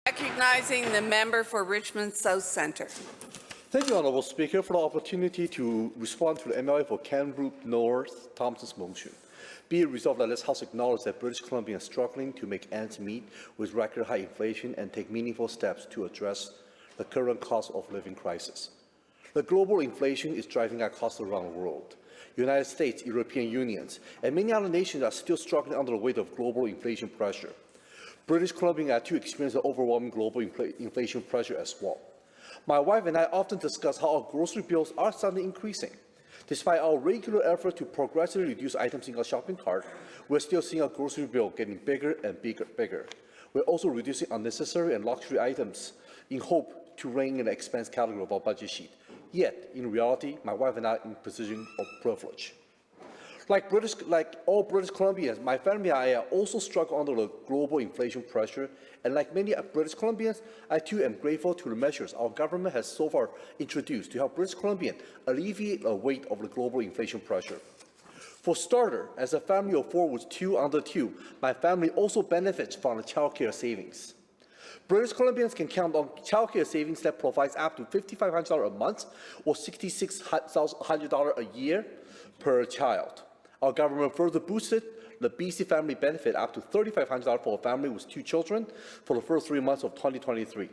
Recognizing the member for Richmond South Centre. Thank you, Honourable Speaker, for the opportunity to respond to the MLA for Kamloops North Thompson's motion. Be it resolved that this House acknowledge that British Columbia is struggling to make ends meet with record high inflation and take meaningful steps to address the current cost of living crisis. The global inflation is driving up costs around the world. United States, European Unions, and many other nations are still struggling under the weight of global inflation pressure. British Columbians are to experience the overwhelming global inflation pressure as well. My wife and I often discuss how our grocery bills are suddenly increasing. Despite our regular effort to progressively reduce items in our shopping cart, we're still seeing our grocery bill getting bigger and bigger. We're also reducing unnecessary and luxury items in hope to rein in the expense category of our budget sheet. Yet, in reality, my wife and I are in a position of privilege. Like all British Columbians, my family and I also struggle under the global inflation pressure, and like many British Columbians, I too am grateful to the measures our government has so far introduced to help British Columbians alleviate the weight of the global inflation pressure. For starters, as a family of four with two under two, my family also benefits from the childcare savings. British Columbians can count on childcare savings that provides up to $5,500 a month or $6,600 a year per child. Our government further boosted the BC family benefit up to $3,500 for a family with two children for the first 3 months of 2023.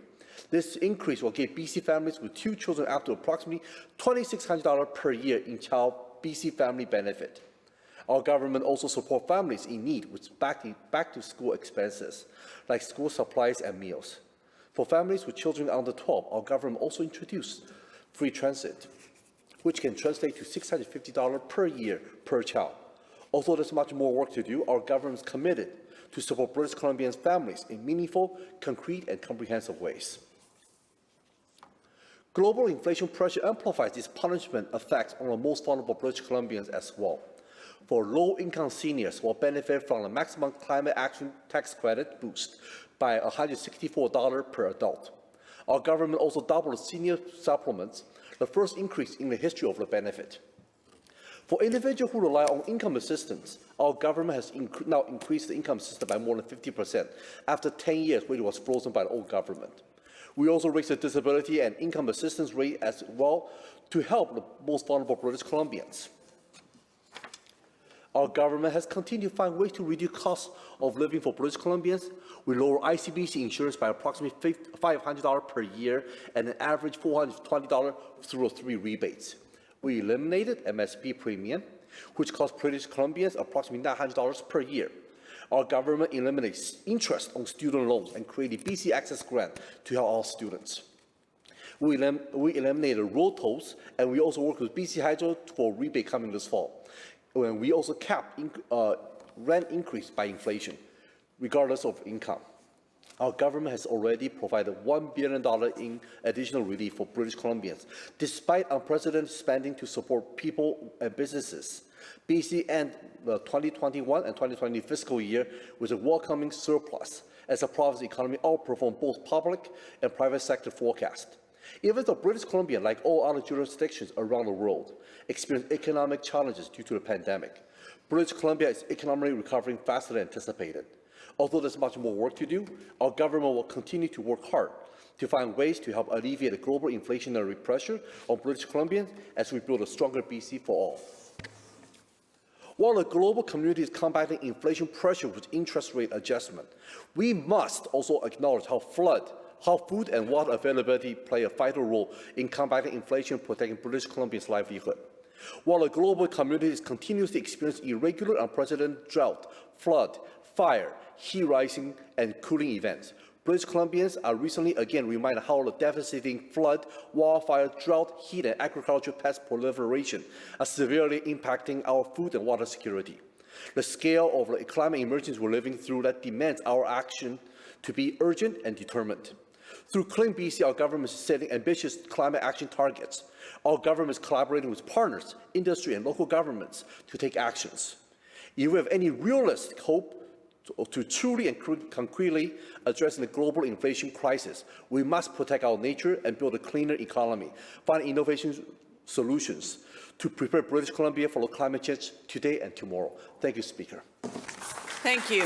This increase will give BC families with two children up to approximately $2,600 per year in child BC family benefit. Our government also supports families in need with back-to-school expenses, like school supplies and meals. For families with children under 12, our government also introduced free transit, which can translate to $650 per year per child. Although there's much more work to do, our government is committed to support British Columbian families in meaningful, concrete, and comprehensive ways. Global inflation pressure amplifies its punishment effects on the most vulnerable British Columbians as well. For low-income seniors will benefit from the maximum climate action tax credit boost by $164 per adult. Our government also doubled the senior supplements, the first increase in the history of the benefit. For individuals who rely on income assistance, our government has now increased the income assistance by more than 50% after 10 years when it was frozen by the old government. We also raised the disability and income assistance rate as well to help the most vulnerable British Columbians. Our government has continued to find ways to reduce costs of living for British Columbians. We lower ICBC insurance by approximately $500 per year and an average $420 through 3 rebates. We eliminated MSP premium, which cost British Columbians approximately $900 per year. Our government eliminates interest on student loans and created BC Access Grant to help our students. We eliminated road tolls, and we also work with BC Hydro for rebate coming this fall. And we also capped rent increase by inflation, regardless of income. Our government has already provided $1 billion in additional relief for British Columbians, despite unprecedented spending to support people and businesses. BC ended the 2021 and 2020 fiscal year with a welcoming surplus, as the province's economy outperformed both public and private sector forecasts. Even though British Columbia, like all other jurisdictions around the world, experienced economic challenges due to the pandemic, British Columbia is economically recovering faster than anticipated. Although there's much more work to do, our government will continue to work hard to find ways to help alleviate the global inflationary pressure on British Columbians as we build a stronger BC for all. While the global community is combating inflation pressure with interest rate adjustment, we must also acknowledge how food and water availability play a vital role in combating inflation and protecting British Columbia's livelihood. While the global community continues to experience irregular, unprecedented drought, flood, fire, heat rising, and cooling events, British Columbians are recently again reminded how the devastating flood, wildfire, drought, heat, and agricultural pest proliferation are severely impacting our food and water security. The scale of the climate emergency we're living through that demands our action to be urgent and determined. Through Clean BC, our government is setting ambitious climate action targets. Our government is collaborating with partners, industry, and local governments to take actions. If we have any realistic hope to truly and concretely addressing the global inflation crisis, we must protect our nature and build a cleaner economy, find innovation solutions to prepare British Columbia for climate change today and tomorrow. Thank you, Speaker. Thank you.